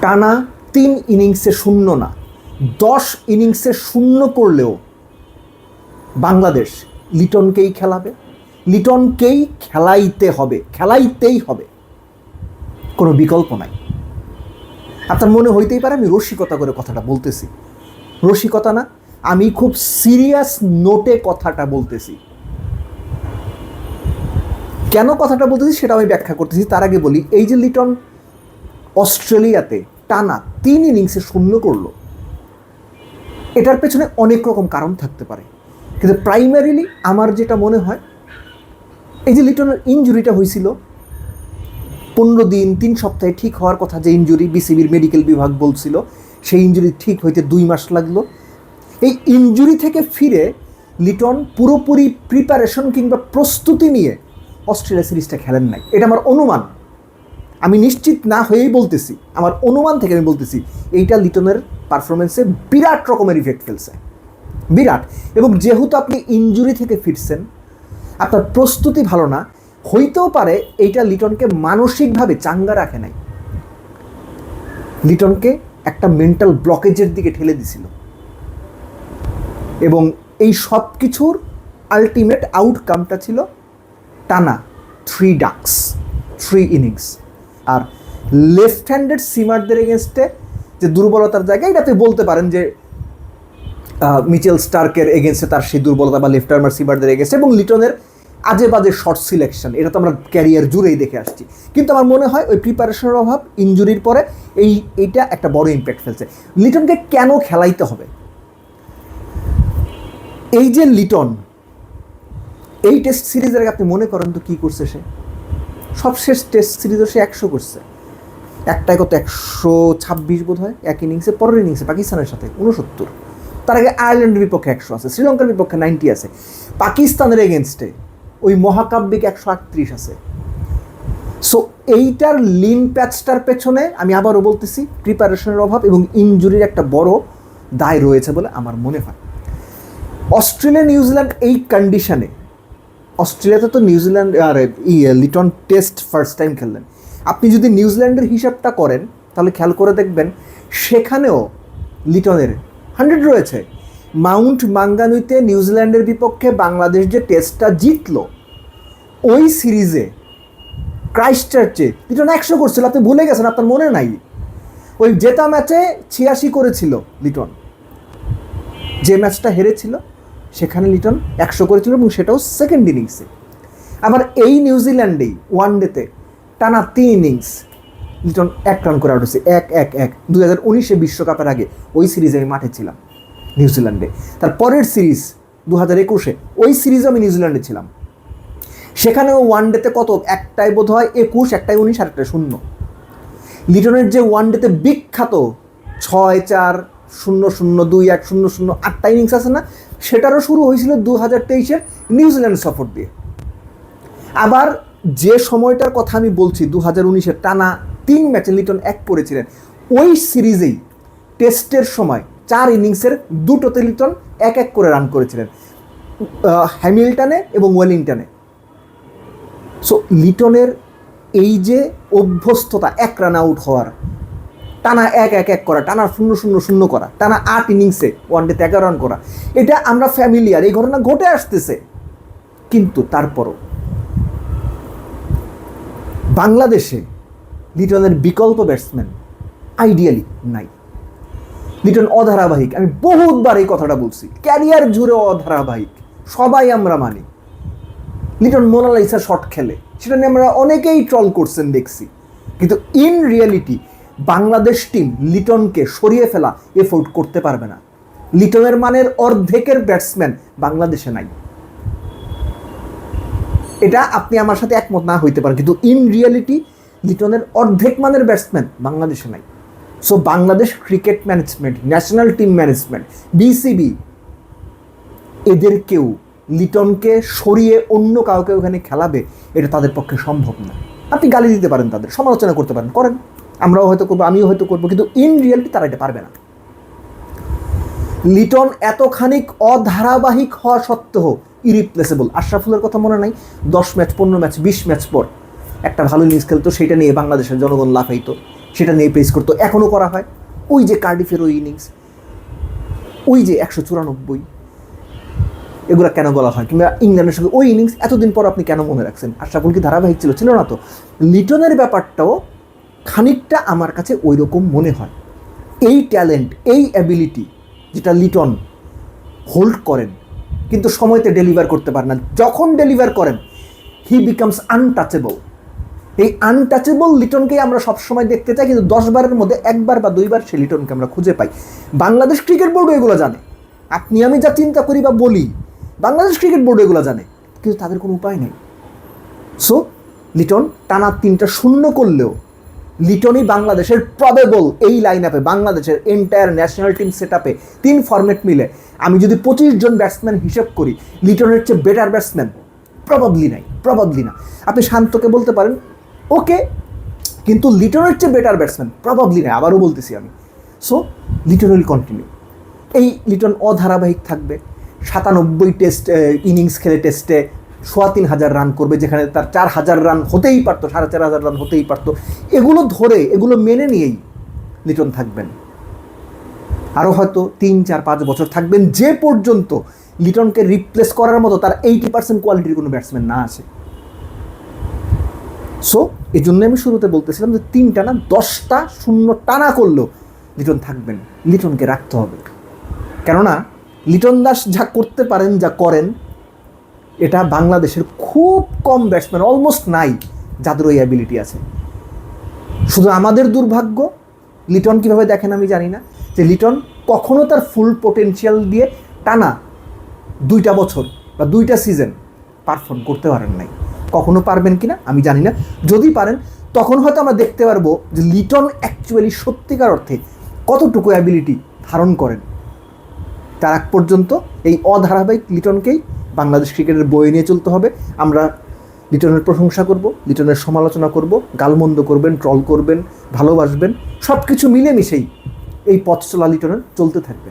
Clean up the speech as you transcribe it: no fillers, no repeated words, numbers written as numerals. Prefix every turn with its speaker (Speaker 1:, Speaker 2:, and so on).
Speaker 1: টানা 3 ইনিংসে শূন্য না, 10 ইনিংসে শূন্য করলেও বাংলাদেশ লিটনকেই খেলাবে, লিটনকেই খেলাইতেই হবে, কোনো বিকল্প নাই। আপনার মনে হইতেই পারে আমি রসিকতা করে কথাটা বলতেছি, রসিকতা না, আমি খুব সিরিয়াস নোটে কথাটা বলতেছি। কেন কথাটা বলতেছি সেটা আমি ব্যাখ্যা করতেছি। তার আগে বলি, এই যে লিটন অস্ট্রেলিয়াতে টানা 3 ইনিংসে শূন্য করলো, এটার পেছনে অনেক রকম কারণ থাকতে পারে, কিন্তু প্রাইমারিলি আমার যেটা মনে হয়, এই যে লিটনের ইনজুরিটা হয়েছিল 15 দিন 3 সপ্তাহে ঠিক হওয়ার কথা, যে ইনজুরি বিসিবির মেডিকেল বিভাগ বলছিল, সেই ইনজুরি ঠিক হইতে 2 মাস লাগলো। এই ইনজুরি থেকে ফিরে লিটন পুরোপুরি প্রিপারেশন কিংবা প্রস্তুতি নিয়ে অস্ট্রেলিয়া সিরিজটা খেলেন নাই, এটা আমার অনুমান। আমি নিশ্চিত না হয়েই বলতেছি, আমার অনুমান থেকে আমি বলতেছি এইটা লিটনের পারফরমেন্সে বিরাট রকমের ইফেক্ট ফেলছে, বিরাট। এবং যেহেতু আপনি ইনজুরি থেকে ফিরছেন, আপনার প্রস্তুতি ভালো না, হইতেও পারে এইটা লিটনকে মানসিকভাবে চাঙ্গা রাখে নাই, লিটনকে একটা মেন্টাল ব্লকেজের দিকে ঠেলে দিছিল। এবং এই সব কিছুর আলটিমেট আউটকামটা ছিল টানা 3 ডাকস, 3 ইনিংস। আর লেফট হ্যান্ডেড সিমারদের এগেনস্টে যে দুর্বলতার জায়গায়, এটা আপনি বলতে পারেন যে মিচেল স্টার্কের এগেনস্টে তার সেই দুর্বলতা, বা লেফট আর্মার সিমারদের এগেনস্টে, এবং লিটনের আজে বাজে শর্ট সিলেকশন, এটা তো আমরা ক্যারিয়ার জুড়েই দেখে আসছি। কিন্তু আমার মনে হয় ওই প্রিপারেশনের অভাব, ইনজুরির পরে এইটা একটা বড় ইম্প্যাক্ট ফেলছে। লিটনকে কেন খেলাইতে হবে? এই যে লিটন এই টেস্ট সিরিজের আগে আপনি মনে করেন তো কী করছে সে? সবশেষ টেস্ট সিরিজও সে 100 করছে, একটাই কত 126 বোধ হয় এক ইনিংসে, পরের ইনিংসে পাকিস্তানের সাথে 69, তার আগে আয়ারল্যান্ডের বিপক্ষে 100 আছে, শ্রীলঙ্কার বিপক্ষে 90 আছে, পাকিস্তানের এগেনস্টে ওই মহাকাব্যিক 138 আছে। সো এইটার লিন প্যাচটার পেছনে আমি আবারও বলতেছি প্রিপারেশনের অভাব এবং ইনজুরির একটা বড় দায় রয়েছে বলে আমার মনে হয়। অস্ট্রেলিয়া নিউজিল্যান্ড এই কন্ডিশনে, অস্ট্রেলিয়াতে তো নিউজিল্যান্ড আর লিটন টেস্ট ফার্স্ট টাইম খেললেন, আপনি যদি নিউজিল্যান্ডের হিসাবটা করেন তাহলে খেয়াল করে দেখবেন সেখানেও লিটনের 100 রয়েছে। মাউন্ট মাঙ্গানুইতে নিউজিল্যান্ডের বিপক্ষে বাংলাদেশ যে টেস্টটা জিতলো, ওই সিরিজে ক্রাইস্টচার্চে লিটন 100 করছিল, আপনি ভুলে গেছেন, আপনার মনে নাই? ওই জেতা ম্যাচে 86 করেছিল লিটন, যে ম্যাচটা হেরেছিল সেখানে লিটন 100 করেছিল, এবং সেটাও সেকেন্ড ইনিংসে। আবার এই নিউজিল্যান্ডেই ওয়ানডেতে টানা 3 ইনিংস লিটন 1 রান করে আউট হয়েছে, 1-1-1 2019 বিশ্বকাপের আগে ওই সিরিজে আমি মাঠে ছিলাম নিউজিল্যান্ডে। তার পরের সিরিজ 2021 ওই সিরিজে আমি নিউজিল্যান্ডে ছিলাম, সেখানেও ওয়ানডেতে কত, একটাই বোধ হয় 21, একটাই 19, আর একটা 0। লিটনের যে ওয়ানডেতে বিখ্যাত 6-4, 0-0, 2-1, 0-0 8টা ইনিংস আছে না, সেটারও শুরু হয়েছিল 2023 নিউজিল্যান্ড সফর দিয়ে। আবার যে সময়টার কথা আমি বলছি 2019 টানা 3 ম্যাচে লিটন 1 করেছিলেন, ওই সিরিজেই টেস্টের সময় 4 ইনিংসের 2টোতে লিটন 1-1 করে রান করেছিলেন, হ্যামিল্টনে এবং ওয়েলিংটনে। সো লিটনের এই যে অভ্যস্ততা 1 রান আউট হওয়ার, টানা 1-1-1 করা, টানা 0-0-0 করা, টানা 8 ইনিংসে ওয়ানডেতে 11 রান করা, এটা আমরা ফ্যামিলিয়ার, এই ঘটনা ঘটে আসতেছে। কিন্তু তারপরও বাংলাদেশে লিটনের বিকল্প ব্যাটসম্যান আইডিয়ালি নাই। লিটন অধারাবাহিক, আমি বহুতবার এই কথাটা বলছি, ক্যারিয়ার জুড়ে অধারাবাহিক, সবাই আমরা মানি। লিটন মোনালিসা শট খেলে, সেটা নিয়ে আমরা অনেকেই ট্রল করছেন দেখছি, কিন্তু ইন রিয়েলিটি বাংলাদেশ টিম লিটনকে সরিয়ে ফেলা এফোর্ট করতে পারবে না। লিটনের মানের অর্ধেকের ব্যাটসম্যান বাংলাদেশে নাই, এটা আপনি আমার সাথে একমত না হইতে পারেন, কিন্তু ইন রিয়েলিটি লিটনের অর্ধেক মানের ব্যাটসম্যান বাংলাদেশে নাই। So Bangladesh cricket management, national team management, BCB, এদের কেউ লিটনকে সরিয়ে অন্য কাউকে ওখানে খেলাবে, এটা তাদের পক্ষে সম্ভব না। আপনি গালি দিতে পারেন, তাদের সমালোচনা করতে পারেন, করেন, আমরাও হয়তো করবো, আমিও হয়তো করবো, কিন্তু ইন রিয়েলিটি তারা এটা পারবে না। লিটন এতখানিক অধারাবাহিক হওয়া সত্ত্বেও ইরিপ্লেসেবল। আশরাফুলের কথা মনে নাই, 10 ম্যাচ 15 ম্যাচ 20 ম্যাচ পর একটা ভালো ইনিংস খেলতো, সেইটা নিয়ে বাংলাদেশের জনগণ লাফাইতো, সেটা নিয়ে প্রেস করতো, এখনও করা হয়। ওই যে কার্ডিফের ওই ইনিংস, ওই যে 194, এগুলো কেন বলা হয়? কিংবা ইংল্যান্ডের সঙ্গে ওই ইনিংস এতদিন পর আপনি কেন মনে রাখছেন? আশরাফুল কি ধারাবাহিক ছিল? ছিল না তো। লিটনের ব্যাপারটাও খানিকটা আমার কাছে ওই রকম মনে হয়। এই ট্যালেন্ট, এই অ্যাবিলিটি যেটা লিটন হোল্ড করেন, কিন্তু সময়তে ডেলিভার করতে পারেন না। যখন ডেলিভার করেন, হি বিকামস আনটাচেবল। এই আনটাচেবল লিটনকেই আমরা সবসময় দেখতে চাই, কিন্তু 10 বারের মধ্যে 1 বার বা 2 বার সে লিটনকে আমরা খুঁজে পাই। বাংলাদেশ ক্রিকেট বোর্ডও এগুলো জানে। আপনি আমি যা চিন্তা করি বা বলি, বাংলাদেশ ক্রিকেট বোর্ড এগুলো জানে, কিন্তু তাদের কোনো উপায় নেই। সো লিটন টানা 3টা শূন্য করলেও লিটনই বাংলাদেশের প্রবেবল এই লাইন আপে, বাংলাদেশের এন্টায়ার ন্যাশনাল টিম সেট আপে 3 ফরম্যাট মিলে আমি যদি 25 জন ব্যাটসম্যান হিসেব করি, লিটনের চেয়ে বেটার ব্যাটসম্যান প্রবাবলি নাই, প্রবাবলি না। আপনি শান্তকে বলতে পারেন ওকে, কিন্তু লিটনের চেয়ে বেটার ব্যাটসম্যান প্রবাবলি নাই, আবারও বলতেছি আমি। So Liton will continue. এই লিটন অধারাবাহিক থাকবে। 97 টেস্ট ইনিংস খেলে টেস্টে 3,500 রান করবে, যেখানে তার 4,000 রান হতেই পারতো, 4,500 রান হতেই পারতো। এগুলো ধরে, এগুলো মেনে নিয়েই লিটন থাকবেন। আরও হয়তো 3, 4, 5 বছর থাকবেন, যে পর্যন্ত লিটনকে রিপ্লেস করার মতো তার 80% কোয়ালিটির কোনো ব্যাটসম্যান না আসে। সো এই জন্য আমি শুরুতে বলতেছিলাম যে 3টা না 10টা শূন্য টানা করলেও লিটন থাকবেন, লিটনকে রাখতে হবে। কেননা লিটন দাস যা করতে পারেন, যা করেন, এটা বাংলাদেশের খুব কম ব্যাটসম্যান, অলমোস্ট নাই, যাদের ওই অ্যাবিলিটি আছে। শুধু আমাদের দুর্ভাগ্য, লিটন কীভাবে দেখেন আমি জানি না, যে লিটন কখনো তার ফুল পোটেনশিয়াল দিয়ে টানা 2টা বছর বা 2টা সিজন পারফর্ম করতে পারেন নাই। কখনো পারবেন কিনা আমি জানি না। যদি পারেন, তখন হয়তো আমরা দেখতে পারবো যে লিটন অ্যাকচুয়ালি সত্যিকার অর্থে কতটুকু অ্যাবিলিটি ধারণ করেন। তার আগ পর্যন্ত এই অধারাবাহিক লিটনকেই বাংলাদেশ ক্রিকেটের বয়ে নিয়ে চলতে হবে। আমরা লিটনের প্রশংসা করব, লিটনের সমালোচনা করব, গালমন্দ করবেন, ট্রল করবেন, ভালোবাসবেন, সব কিছু মিলেমিশেই এই পথ চলা লিটনের চলতে থাকবে।